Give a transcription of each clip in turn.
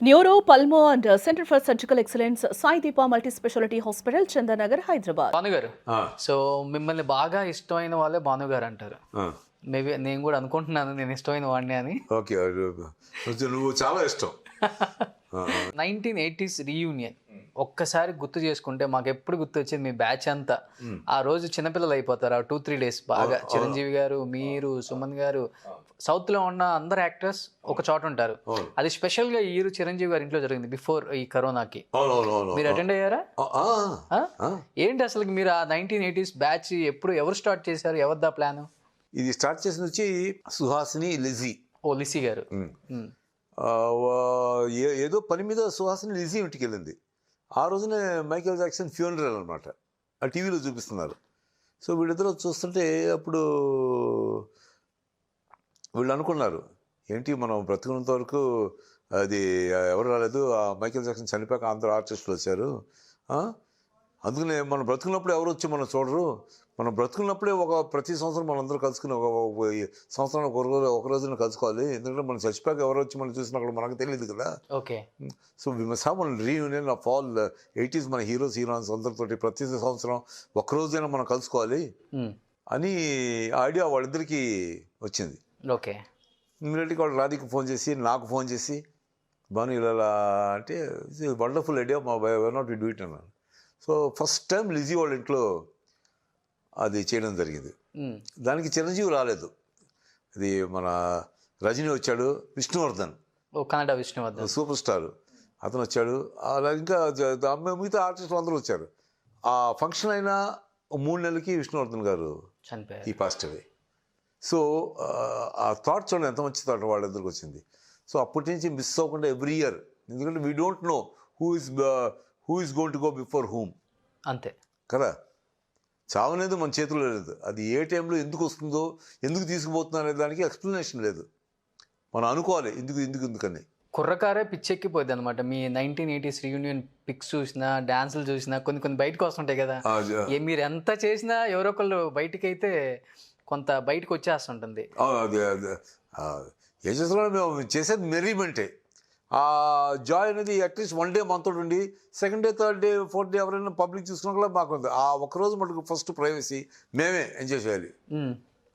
Neuro, pulmo and centre for surgical excellence Sai Deepa multi speciality hospital, Chandanagar, Hyderabad. భానుగారు, so మిమ్మల్ని బాగా ఇష్టమైన వాళ్ళే భానుగారు అంటారు. మేబీ నేను కూడా అనుకుంటున్నాను నేను ఇష్టమైన వాడిని అని. ఓకే, నువ్వు చాలా ఇష్టం. 1980s రీయూనియన్ ఒక్కసారి గుర్తు చేసుకుంటే మాకు ఎప్పుడు గుర్తు వచ్చేది మీ బ్యాచ్ అంతా. ఆ రోజు చిన్నపిల్లలు అయిపోతారు ఆ 2-3 days బాగా. చిరంజీవి గారు, మీరు, సుమన్ గారు, సౌత్ లో ఉన్న అందరు యాక్టర్స్ ఒక చోట ఉంటారు. అది స్పెషల్ గా ఈ ఇయర్ చిరంజీవి గారి ఇంట్లో జరిగింది బిఫోర్ ఈ కరోనాకి. మీరు అటెండ్ అయ్యారా? ఏంటి అసలు మీరు ఆ 1980s బ్యాచ్ ఎప్పుడు ఎవరు స్టార్ట్ చేశారు? ఎవరిదా ప్లాన్? ఇది స్టార్ట్ చేసిన వచ్చి సుహాసిని, లిజీ. ఓ లిసీ గారు. ఏదో పని మీద సుహాసిని లిజీ ఇంటికి వెళ్ళింది. ఆ రోజునే మైకేల్ జాక్సన్ ఫ్యూనరల్ అనమాట, ఆ టీవీలో చూపిస్తున్నారు. సో వీళ్ళిద్దరూ చూస్తుంటే అప్పుడు వీళ్ళు అనుకున్నారు, ఏంటి మనం బ్రతుకున్నంత వరకు అది ఎవరు రాలేదు, ఆ మైకేల్ జాక్సన్ చనిపోయాక అందరూ ఆర్టిస్టులు వచ్చారు, అందుకనే మనం బ్రతుకున్నప్పుడు ఎవరు వచ్చి మనం చూడరు, మనం బ్రతుకున్నప్పుడే ప్రతి సంవత్సరం మనం అందరూ కలుసుకుని సంవత్సరానికి ఒక రోజున కలుసుకోవాలి, ఎందుకంటే మనం చచ్చిపోయాక ఎవరు వచ్చి మనం చూసినప్పుడు మనకు తెలియదు కదా. Okay, so we must have one reunion of all 80s మన హీరోయిన్స్ అందరితోటి ప్రతి సంవత్సరం ఒక్కరోజైనా మనం కలుసుకోవాలి అని ఐడియా వాళ్ళిద్దరికీ వచ్చింది. ఓకే, ఇమ్మీడియట్గా వాళ్ళు రాధికి ఫోన్ చేసి, నాకు ఫోన్ చేసి, బాను ఇలా అంటే వండర్ఫుల్ ఐడియా, మా why not we do it అన్నాను. సో ఫస్ట్ టైం లిజీ వాళ్ళ ఇంట్లో అది చేయడం జరిగింది. దానికి చిరంజీవి రాలేదు, అది మన రజనీ వచ్చాడు, విష్ణువర్ధన్, కన్నడ విష్ణువర్ధన్ సూపర్ స్టార్ అతను వచ్చాడు, అలా ఇంకా మిగతా ఆర్టిస్టులు అందరూ వచ్చారు. ఆ ఫంక్షన్ అయిన 3 నెలలకి విష్ణువర్ధన్ గారు చనిపోయారు, ఈ పాస్ట్ అవే. సో ఆ థాట్ చూడండి ఎంత మంచి థాట్ వాళ్ళిద్దరికి వచ్చింది. సో అప్పటి నుంచి మిస్ అవ్వకుండా ఎవ్రీ ఇయర్, ఎందుకంటే we don't know who is going to go before whom, అంతే కదా. చావు అనేది మన చేతిలో లేదు, అది ఏ టైంలో ఎందుకు వస్తుందో, ఎందుకు తీసుకుపోతున్నారు అనే దానికి ఎక్స్ప్లెనేషన్ లేదు, మనం అనుకోవాలి ఎందుకని. కుర్రకారే పిచ్చెక్కిపోద్ది అనమాట. మీ 1980s రీయూనియన్ పిక్స్ చూసినా, డాన్సులు చూసినా కొన్ని బయటకు వస్తుంటాయి కదా, మీరు ఎంత చేసినా ఎవరో ఒకళ్ళు బయటకైతే కొంత బయటకు వచ్చేస్తుంటుంది. ఏం చేస్తున్నాం మేము చేసేది మెరీమెంటే. ఆ జాయ్ అనేది అట్లీస్ట్ 1 day మనతో ఉండి, 2nd day 3rd day 4th day ఎవరైనా పబ్లిక్ చూసుకున్నా కూడా మాకు ఆ ఒక్కరోజు మటుకు ఫస్ట్ ప్రైవసీ మేమే ఎంజాయ్ చేయాలి.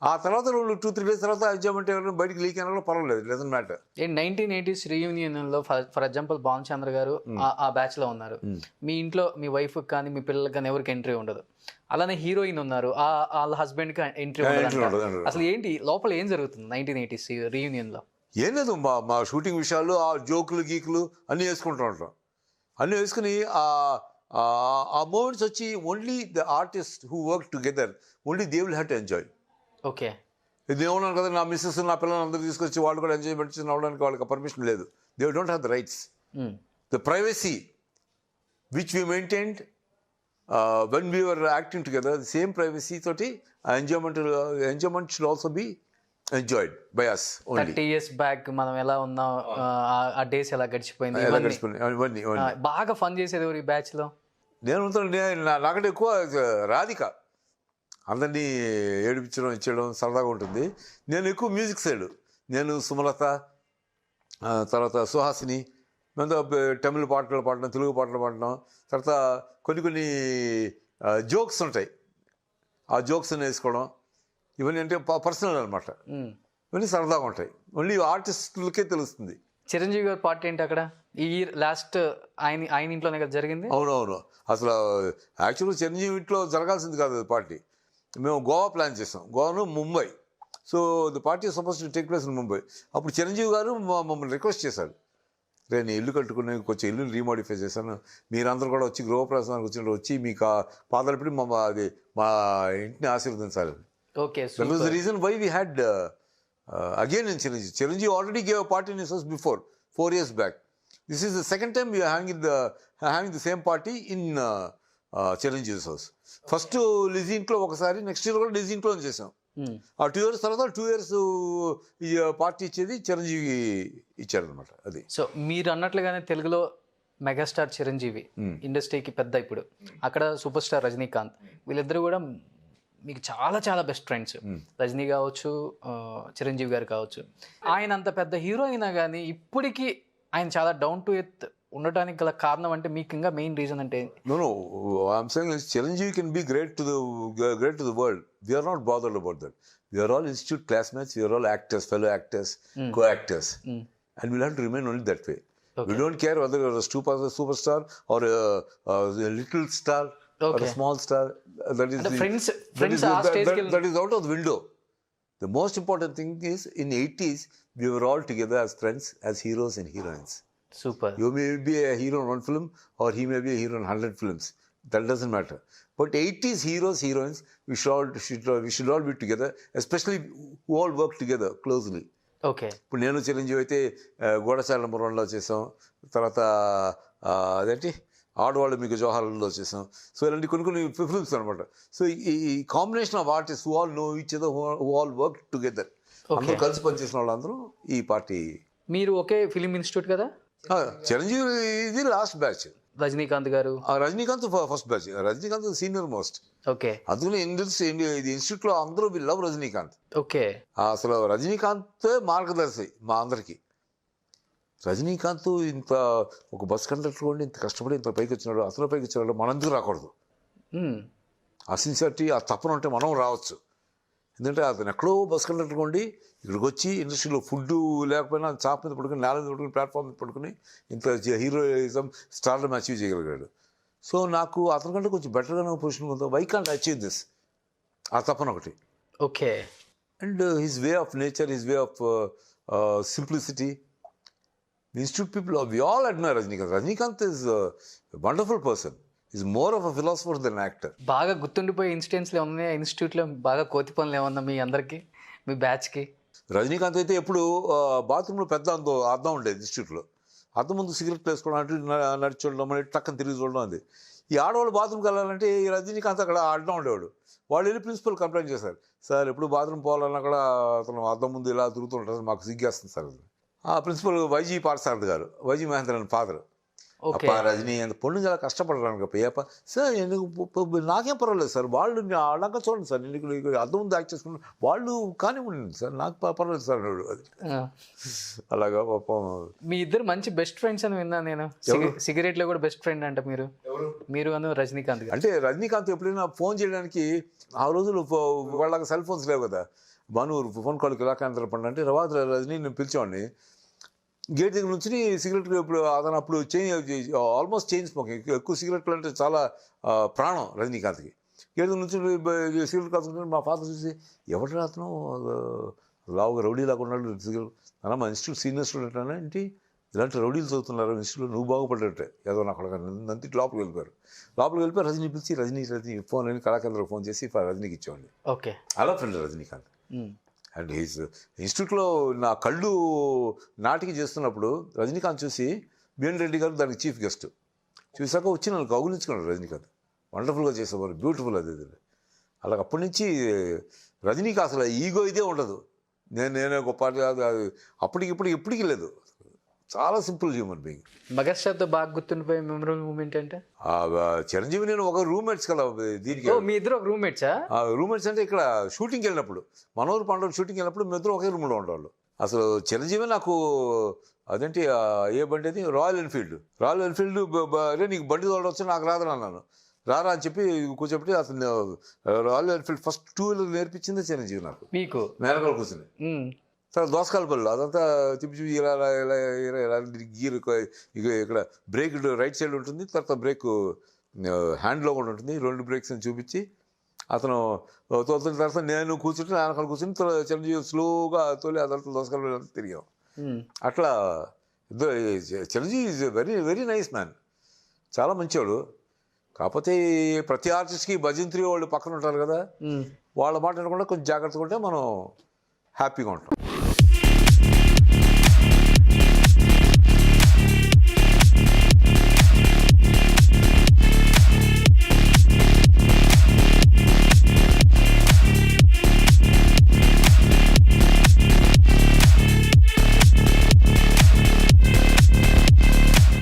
ఆ తర్వాత 2-3 days తర్వాత ఎంజాయ్మెంట్ ఎవరైనా బయటికి లీక్ అయినా కూడా పర్వాలేదు, డజంట్ మ్యాటర్. 1980s రీయూనియన్లో ఫర్ ఎగ్జాంపుల్ భానుచంద్ర గారు ఆ బ్యాచ్ లో ఉన్నారు, మీ ఇంట్లో మీ వైఫ్ కానీ మీ పిల్లలకి కానీ ఎవరికి ఎంట్రీ ఉండదు. అలానే హీరోయిన్ ఉన్నారు, వాళ్ళ హస్బెండ్ కి ఎంట్రీ ఉండదు. అసలు ఏంటి లోపల ఏం జరుగుతుంది 1980s రీయూనియన్ లో? ఏం లేదు, మా షూటింగ్ విషయాలు, ఆ జోకులు గీకులు అన్నీ వేసుకుంటూ ఉంటాం. అన్నీ వేసుకుని ఆ మూమెంట్స్ వచ్చి only the artist who work together, only they will have to enjoy. Okay, ఇది ఏమన్నాను కదా, నా మిస్సెస్ నా పిల్లలు అందరూ తీసుకొచ్చి వాళ్ళు కూడా ఎంజాయ్మెంట్ అవ్వడానికి వాళ్ళకి పర్మిషన్ లేదు. They don't have the rights. The privacy which we maintained when we were acting together, the same privacy తోటి enjoyment should also be enjoyed by us only. 30 years back మనం ఎలా ఉన్నాం, ఆ డేస్ ఎలా గడిచిపోయింది, ఇవన్నీ బాగా ఫన్ చేసేది ఎవరు ఈ బ్యాచ్ లో? నాకంటే ఎక్కువ రాధిక అందరినీ ఏడిపించడం ఇచ్చడం సరదాగా ఉంటుంది. నేను ఎక్కువ మ్యూజిక్ సైడ్, నేను సుమలత, తర్వాత సుహాసిని, మేము తమిళ పాటలు పాడడం, తెలుగు పాటలు పాడడం, తర్వాత కొన్ని జోక్స్ ఉంటాయి, ఆ జోక్స్ వేసుకోవడం, ఇవన్నీ అంటే పర్సనల్ అనమాట, ఇవన్నీ సరదాగా ఉంటాయి, ఓన్లీ ఆర్టిస్టులకే తెలుస్తుంది. చిరంజీవి గారి పార్టీ ఏంటి అక్కడ? ఈ లాస్ట్ ఆయన ఇంట్లోనే కదా జరిగింది? అవునవును, అసలు యాక్చువల్గా చిరంజీవి ఇంట్లో జరగాల్సింది కాదు అది పార్టీ. మేము గోవా ప్లాన్ చేసాం, గోవాను Mumbai. So the party suppose to take place in Mumbai. అప్పుడు చిరంజీవి గారు మమ్మల్ని రిక్వెస్ట్ చేశారు, నేను ఇల్లు కట్టుకుని కొంచెం ఇల్లుని రీమోడిఫై చేశాను, మీరందరూ కూడా వచ్చి గృహప్రవేశానికి వచ్చినప్పుడు వచ్చి మీకు పాదాలపడి మా ఇంటిని ఆశీర్వదించాలి. Okay, that was the reason why we had again in Chiranjeevi already gave a party in his house before 4 years back. This is the second time we are having the same party in Chiranjeevi's house. First Lizzie ఇంట్లో ఒకసారి, next year కూడా Lizzie ఇంట్లో చేసాం. ఆ 2 years తర్వాత 2 years ఈ party ఇచ్చేది చిరంజీవి ఇచ్చారనమాట. అది సో మీరు అన్నట్లుగానే తెలుగులో మెగాస్టార్ చిరంజీవి ఇండస్ట్రీకి పెద్ద, ఇప్పుడు అక్కడ సూపర్ స్టార్ రజనీకాంత్, వీళ్ళిద్దరూ కూడా మీకు చాలా చాలా బెస్ట్ ఫ్రెండ్స్. రజనీ కావచ్చు, చిరంజీవి గారు కావచ్చు. ఆయన అంత పెద్ద హీరో అయినా కానీ ఇప్పటికీ ఆయన చాలా డౌన్ టు ఎర్త్ ఉండటానికి గల కారణం అంటే మీకు ఇంకా మెయిన్ రీజన్ అంటే No, I'm saying is Chiranjeevi can be great to the world. We are not bothered about that. We are all institute classmates. We are all actors, fellow actors, co-actors, and we'll have to remain only that way. Okay. We don't care whether you're a superstar or a little star or Okay. a small star. That is అంటే the- friends that friends is- ఆ that- స్టేజ్కి that- that is out of the window. The most important thing is in 80s we were all together as friends, as heroes and heroines. Super. You may be a hero in one film or he may be a hero in 100 films. That doesn't matter. But 80s heroes, heroines, we should all be together, especially who all work together closely. Okay. ఇప్పుడు నేను చిరంజీవి అయితే గూఢచారి number 1లో చేసాం, తర్వాత అదేంటి ఆడవాళ్ళు మీకు జోహార్లో చేసాం. So ఇలాంటి కొన్ని ఫిల్మ్స్ అనమాట. సో ఈ combination of artist who all know each other, who all work together, అందరూ కలిసి పనిచేసిన వాళ్ళందరూ ఈ పార్టీ. మీరు ఒకే ఫిలిం ఇన్స్టిట్యూట్ కదా? చిరంజీవి ఇది లాస్ట్ బ్యాచ్, రజనీకాంత్ గారు. Rajinikanth first batch, Rajinikanth senior most. Okay. అందుకని ఇది ఇన్స్టిట్యూట్లో అందరూ వి లవ్ రజనీకాంత్. ఓకే. అసలు రజనీకాంత్ మార్గదర్శి మా అందరికి. రజనీకాంత్ ఇంత ఒక బస్ కండక్టర్ ఉండి ఇంత కష్టపడి ఇంత పైకి వచ్చినాడు, అసలు పైకి వచ్చినాడు, మనందుకు రాకూడదు. ఆ సిన్సియారిటీ, ఆ తపన ఉంటే మనం రావచ్చు. ఎందుకంటే అతను ఎక్కడో బస్ కండక్టర్ ఉండి ఇక్కడికి వచ్చి ఇండస్ట్రీలో ఫుడ్ లేకపోయినా చాప్ మీద పడుకుని, నేల మీద పడుకుని, ప్లాట్ఫామ్ మీద పడుకుని ఇంత హీరోయిజం స్టార్డమ్ అచీవ్ చేయగలిగాడు. సో నాకు అతని కంటే కొంచెం బెటర్గా పొజిషన్ ఉందో, వై కాంట్ అచీవ్ దిస్, ఆ తపన ఒకటి. Okay. And his way of nature, his way of simplicity. Institute people, we all admire Rajinikanth. Rajinikanth is wonderful person, is more of a philosopher than actor. బాగా గుర్తుండిపోయే ఇన్సిడెంట్స్లో ఏమన్నా ఇన్స్టిట్యూట్లో బాగా కోతి పనులు ఏమన్నా మీ అందరికి, మీ బ్యాచ్కి? రజనీకాంత్ అయితే ఎప్పుడు బాత్రూంలో పెద్ద అద్దం ఉండేది ఇన్స్టిట్యూట్లో. అద్దం ముందు సిగరెట్ వేసుకోవడం, అటు నడిచి చూడడం, మళ్ళీ టక్కన తిరిగి చూడడం. అది ఈ ఆడవాళ్ళు బాత్రూమ్కి వెళ్ళాలంటే ఈ రజనీకాంత్ అక్కడ అడ్డం ఉండేవాడు. వాళ్ళు వెళ్ళి ప్రిన్సిపల్ కంప్లైంట్ చేశారు, సార్ ఎప్పుడు బాత్రూమ్ పోవాలన్నా కూడా అతను అద్దం ముందు ఇలా తిరుగుతుంటారు, మాకు సిగ్గేస్తుంది సార్. ఆ ప్రిన్సిపల్ వైజీ పార్సారథి గారు, వైజీ మహేంద్రన్ ఫాదర్. అప్ప రజనీ అంత పొన్ను చాలా కష్టపడడానికి అయ్యప్ప సార్, ఎందుకు నాకేం పర్వాలేదు సార్, వాళ్ళు అలాగా చూడండి సార్, నీకు అర్థం ఉంది యాక్ట్ చేసుకున్నాను, వాళ్ళు కానివ్వండి సార్, నాకు పర్వాలేదు సార్ అన్నాడు. అది అలాగా పాపం. మీ ఇద్దరు మంచి బెస్ట్ ఫ్రెండ్స్ అని విన్నాను నేను. సిగరెట్లో కూడా బెస్ట్ ఫ్రెండ్ అంట మీరు అను రజనీకాంత్. అంటే రజనీకాంత్ ఎప్పుడైనా ఫోన్ చేయడానికి, ఆ రోజులు వాళ్ళకి సెల్ ఫోన్స్ లేవు కదా, భానురు ఫోన్ కాల్కి ఇలా కాంతర పండు అంటే రజనీ నేను పిలిచేవాడిని. గేట్ దగ్గర నుంచి సిగరెట్, ఇప్పుడు అతను అప్పుడు ఆల్మోస్ట్ చైన్ స్మోకింగ్, ఎక్కువ సిగరెట్లు అంటే చాలా ప్రాణం రజనీకాంత్కి. గేట్ దగ్గర నుంచి సిగరెట్ కాల్చుకుంటే మా ఫాదర్ చూసి, ఎవరు అతను లావుగా రౌడీలాగా ఉన్నాడు సిగరెట్ అలా, మా ఇన్స్టిట్యూట్ సీనియర్ స్టూడెంట్ అన్నా ఏంటి, ఇలాంటి రౌడీలు చదువుతున్నారు ఇన్స్టిట్యూట్లో, నువ్వు బాగుపడ్డట్టే ఏదో నాకు అక్కడ నంతి లోపలికి వెళ్ళిపోయి రజనీ పిలిచి రజనీ ఫోన్ అని కళాకేంద్రకు ఫోన్ చేసి రజనీకి ఇచ్చేవాడిని. ఓకే. అలా ఫ్రెండ్ రజనీకాంత్. అండ్ హీస్ ఇన్స్టిట్యూట్లో నా కళ్ళు నాటికి చేస్తున్నప్పుడు రజనీకాంత్ చూసి బిఎన్ రెడ్డి గారు దానికి చీఫ్ గెస్ట్ చూసాక వచ్చి నన్ను కౌగులించుకున్నాడు రజనీకాంత్. వండర్ఫుల్గా చేసేవారు, బ్యూటిఫుల్. అది అలాగ అప్పటి నుంచి రజనీకి అసలు ఈగో ఇదే ఉండదు, నేనే గొప్ప, ఇప్పటికి లేదు. చాలా సింపుల్ హ్యూమన్ బీయింగ్. మెగాస్టార్తో బాగా గుర్తుండిపోయే మెమరబుల్ మూమెంట్ అంటే? చిరంజీవి నేను ఒక రూమ్మేట్స్ కదా దీనికి. మీ ఇద్దరు ఒక రూమ్మేట్సా? రూమ్మేట్స్ అంటే ఇక్కడ షూటింగ్కి వెళ్ళినప్పుడు, మనోహర్ పాండవ్ షూటింగ్కి వెళ్ళినప్పుడు మేము ఇద్దరు ఒకే రూమ్లో ఉండేవాళ్ళు. అసలు చిరంజీవి నాకు అదేంటి ఏ బండి అది, రాయల్ ఎన్ఫీల్డ్. అరే నీకు బండి తోడవచ్చు, నాకు రాదని అన్నాను. రారా అని చెప్పి కూర్చోబెట్టి అతను రాయల్ ఎన్ఫీల్డ్ ఫస్ట్ 2 వీలర్ నేర్పించింది చిరంజీవి నాకు. మీకు మేనకాల కూర్చుని తర్వాత దోసకాల పళ్ళు అదంతా తిప్పి ఇలా గీర్ ఇక్కడ బ్రేక్ రైట్ సైడ్ ఉంటుంది, తర్వాత బ్రేక్ హ్యాండ్లో కూడా ఉంటుంది, 2 బ్రేక్స్ అని చూపించి అతను తోలుతున్న తర్వాత నేను కూర్చుంటే వెనకాల కూర్చుని చిరంజీవి స్లోగా తోలి అదంతా దోసకాల పళ్ళు తిరిగాం. అట్లా Chiranjeevi is very very nice man, చాలా మంచివాడు. కాకపోతే ప్రతి ఆర్టిస్ట్కి భజంత్రి వాళ్ళు పక్కన ఉంటారు కదా, వాళ్ళ మాట వినకుండా కొంచెం జాగ్రత్తగా ఉంటే మనం హ్యాపీగా ఉంటాం.